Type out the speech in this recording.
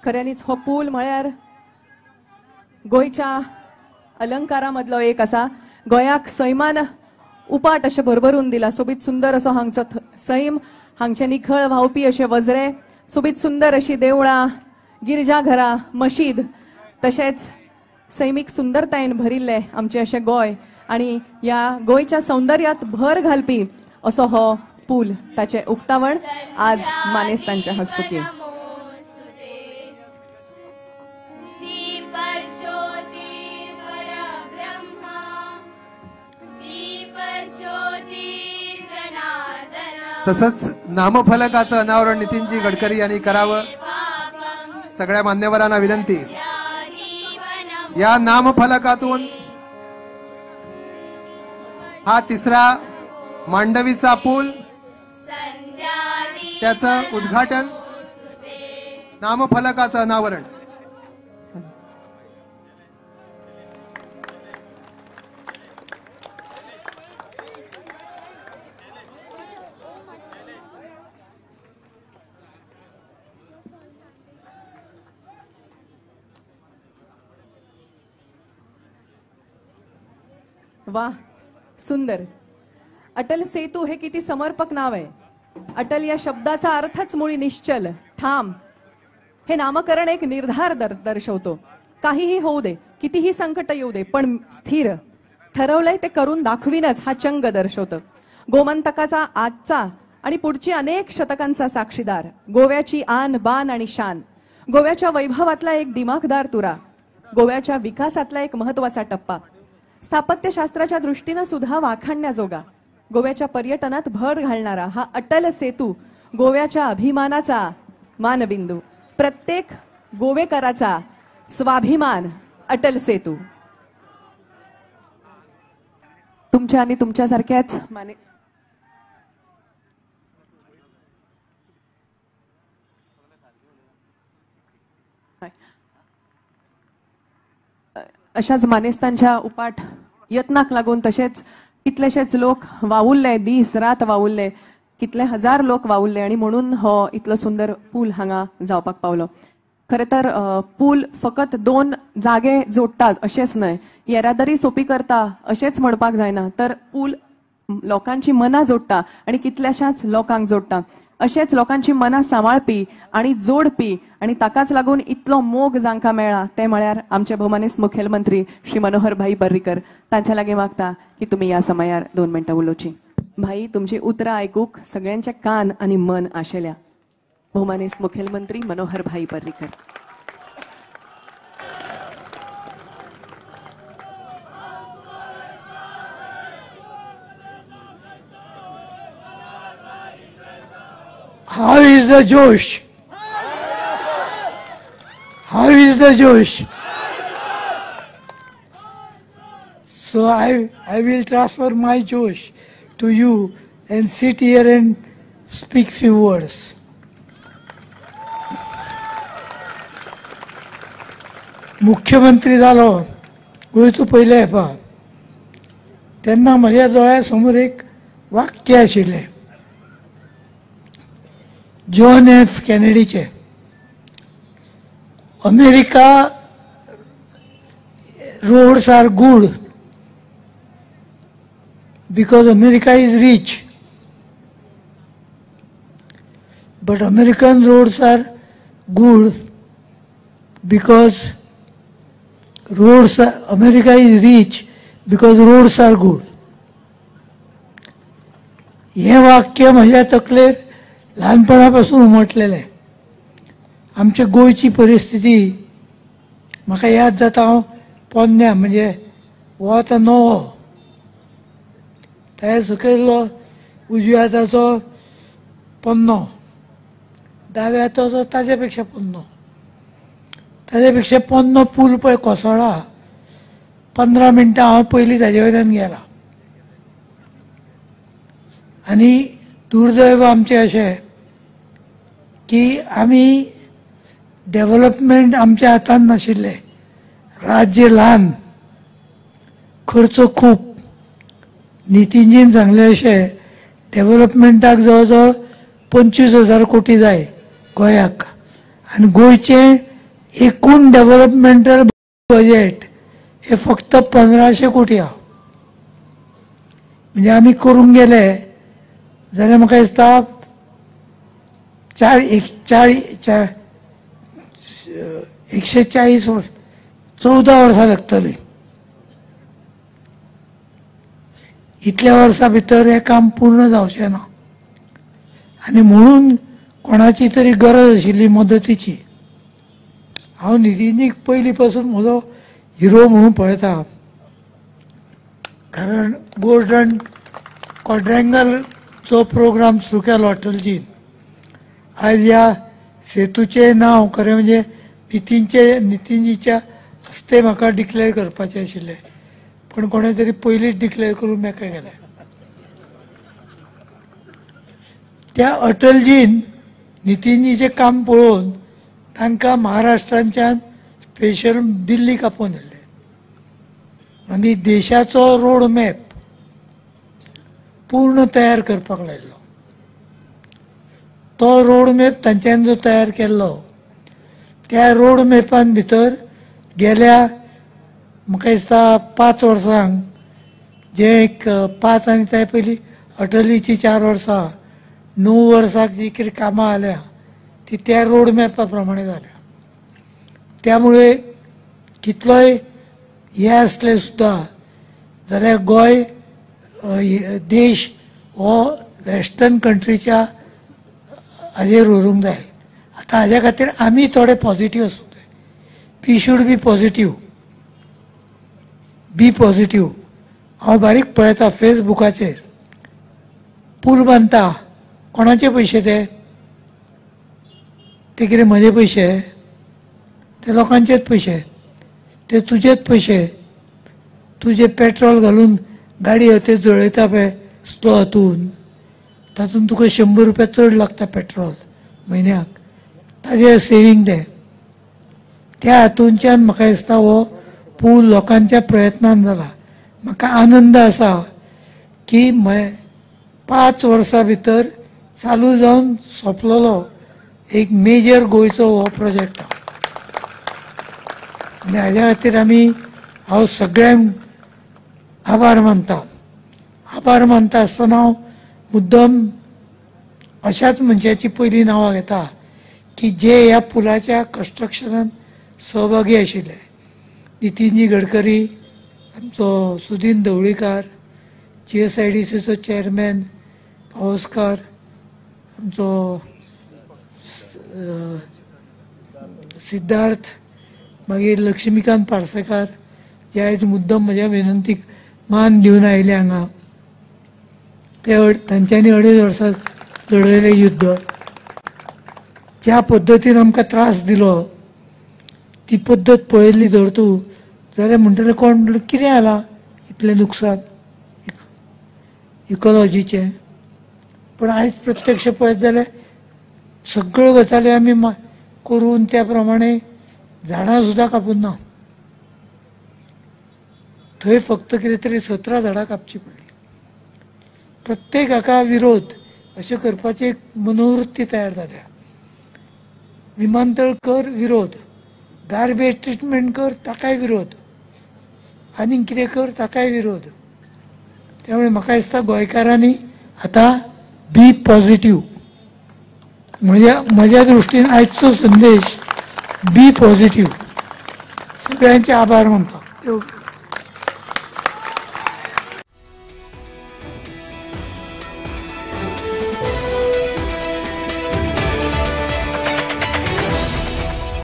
खऱ्यांनीच हो पूल म्हळ्यार गोयच्या अलंकारामधलो एक असा. गोयाक सैमान उपाट अशें भरभरून दिला. सोबीत सुंदर असो हांगचो सैम, हांगचे निखळ व्हांवपी अशे वजरे, सोबीत सुंदर अशी देवळां, गिरजाघरां, मशीद, तशेंच सैमीक सुंदरतायेन भरिल्ले आमचे अशें गोंय आणि या गोयच्या सौंदर्यात भर घालपी असो हो पूल. ताचे उक्तावण आज मानेस्तांच्या हस्तुकी. तसंच नामफलकाचं अनावरण नितीनजी गडकरी यांनी करावं. सगळ्या मान्यवरांना विनंती. या नामफलकातून हा तिसरा मांडवीचा पूल, त्याचं उद्घाटन, नामफलकाचं अनावरण. वाह, सुंदर. अटल सेतू हे किती समर्पक नाव आहे. अटल या शब्दाचा अर्थच मुळी निश्चल, ठाम. हे नामकरण एक निर्धार दर्शवतो. काहीही होऊ दे, कितीही संकट येऊ दे, पण स्थिर ठरवलंय ते करून दाखवीनच हा चंग दर्शवतं. गोमंतकाचा आजचा आणि पुढची अनेक शतकांचा साक्षीदार, गोव्याची आन बान आणि शान, गोव्याच्या वैभवातला एक दिमाखदार तुरा, गोव्याच्या विकासातला एक महत्वाचा टप्पा, स्थापत्यशास्त्राच्या दृष्टीने सुद्धा वाखाणण्याजोगा, गोव्याच्या पर्यटनात भर घालणारा हा अटल सेतू गोव्याच्या अभिमानाचा मानबिंदू, प्रत्येक गोवेकराचा स्वाभिमान अटल सेतू. तुमच्या आणि तुमच्यासारख्याच अशाच मानेस्तांच्या उपाट यत्नाक लागून तसेच कितलेशेच लोक वावुरले, दीस रात वावुरले, कितले हजार लोक वावुरले आणि म्हणून हो इतलो सुंदर पूल हांगा जावपाक पावलो. खरे तर पूल फकत दोन जागे जोडटा अशेंच न्हय, येरादारी सोपी करता अशेंच म्हणपाक जायना, तर पूल लोकांची मनां जोडटा आणि कितल्याशाच लोकांक जोडटा. अशेंच लोकांची मनां सांबाळपी आणि जोडपी आणि ताकाच लागून इतलो मोग जांकां मेळ्ळा ते म्हळ्यार आमचे भौमानिस्त मुखेलमंत्री श्री मनोहर भाई पर्रीकर. तांच्या लागीं मागता की तुमी ह्या समयार 2 मिनटां उलोवची. भाई, तुमची उतरां आयकूंक सगळ्यांचे कान आणि मन आशेल्या. भौमानिस्त मुखेलमंत्री मनोहर भाई Parrikar. How is the Josh? How is the Josh? So I will transfer my Josh to you and sit here and speak few words. मुख्यमंत्री जालो गोंयचो पयले येपा तेन्ना म्हज्या दोळ्या समोर एक वाक्य आशिल्लें जॉन एफ केनेडीचे. America roads are good because America is rich, but American roads are good because America is rich because roads are good. हे वाक्य म्हज्या तकलेर ल्हानपणापासून उमटलेलें. आमच्या गोंयची परिस्थिती म्हाका याद जाता. हांव पोन्न्या म्हणजे हो आतां नवो ताचे सकयल्लो उजव्या हाताचो पन्नो, दाव्या हाताचो ताचे पेक्षा पन्नो पूल पळय कोसळ्ळा. 15 मिनटां हांव पयलीं ताजे वयल्यान गेला. आनी दुर्दैव आमचें अशें की आमी डेव्हलपमेंट आमच्या हातान नाशिल्लें. राज्य ल्हान, खर्च खूब. नितीनजीन सांगलें अशें डेव्हलपमेंटाक जवळ जवळ 25,000 कोटी जाय गोंयाक, आनी गोंयचें एकूण डेव्हलपमेंटल बजेट हे फक्त 1500 कोटी हा. म्हणजे आम्ही करूंक गेले जाल्यार म्हाका दिसता 140 वर्स 14 वर्सां लागतली. इतल्या वर्सां भितर हें काम पूर्ण जावचें ना आनी म्हणून कोणाची तरी गरज आशिल्ली मदतीची. हांव नितीनजीक पयलीं पासून म्हजो हिरो म्हणून पळयता. कारण गोल्डन क्वाड्रँगल जो प्रोग्राम सुरू केलो अटलजीन, आज ह्या सेतूचें नांव खरें म्हणजे नितीनजीच्या हस्ते म्हाका डिक्लेअर करपाचें आशिल्लें, पण कोणें तरी पयलींच डिक्लेअर करून मेकळें गेलें. त्या अटलजीन नितीनजीचें काम पळोवन तांकां महाराष्ट्रांच्यान स्पेशल दिल्लीक आपोवन येयल्ले आनी देशाचो रोड मॅप पूर्ण तयार करपाक लायलो. तो रोड मॅप तांच्यान जो तयार केल्लो, त्या रोड मॅपान भितर गेल्या म्हाका दिसता 5 वर्सांक जे एक 5 आनी त्या पयलीं अटलीची 4 वर्सां 9 वर्सांक जी कितें कामां जाल्या ती त्या रोड मॅपा प्रमाणे जाल्या. त्यामुळे कितलोय हे आसले सुद्दां जाल्यार गोंय देश हो वेस्टर्न कंट्रीच्या हाजेर व्हरूंक जाय. आतां हाज्या खातीर आमी थोडे पॉझिटिव्ह आसूं जाय. We should be positive. Be positive. हांव बारीक पळयता फेसबुकाचेर पूल बांदता. कोणाचे पयशे ते कितें म्हजे पयशे? ते लोकांचेच पयशे. ते तुजेच पयशे. तुजे पेट्रोल घालून गाडी हते जळयता पळय स्लो हातून, तातूंत तुका 100 रुपया चड लागता पेट्रोल म्हयन्याक. ताजेर सेवींग ते. त्या हातूंच्यान म्हाका दिसता हो पूल लोकांच्या प्रयत्नान जाला. म्हाका आनंद आसा की 5 वर्सां भितर चालू जावन सोंपलेलो एक मेजर गोंयचो हो प्रोजेक्ट हा. आनी हाज्या खातीर हांव सगळ्यांक आभार मानता. आभार मानता आसतना हांव मुद्दम अशाच मनशाची पयलीं नांवां घेता की जे ह्या पुलाच्या कन्स्ट्रक्शनान सहभागी आशिल्ले. नितीनजी गडकरी, आमचो सुदीन ढवळीकार, GSIDCचो चेअरमॅन पावसकार, आमचो सिद्धार्थ, मागीर लक्ष्मीकांत पार्सेकार जे आयज मुद्दम म्हज्या विनंतीक मान दिवन आयले हांगा. ते तांच्यांनी 2.5 वर्सां लढयलें युद्ध. ज्या पद्दतीन आमकां त्रास दिलो ती पद्दत पळयल्ली धर तूं जाल्यार म्हणटलें कोण म्हणटलें कितें जालां इतलें नुकसान इकॉलॉजीचें. पण आयज प्रत्यक्ष पळयत जाल्यार सगळ्यो गजाली आमी करून त्या प्रमाणे झाडां सुद्दां कापून ना. थंय फक्त कितें तरी 17 झाडां कापची पडली. प्रत्येक हाका विरोध अशें करपाची एक मनोवृत्ती तयार जाल्या. विमानतळ कर विरोध, गार्बेज ट्रिटमेंट कर ताकाय विरोध, आनीक कितें कर ताकाय विरोध. त्यामुळे म्हाका दिसता गोंयकारांनी आतां बी पॉझिटिव्ह. म्हज्या दृश्टीन आयचो संदेश बी पॉझिटिव्ह. सगळ्यांचे आभार मानता.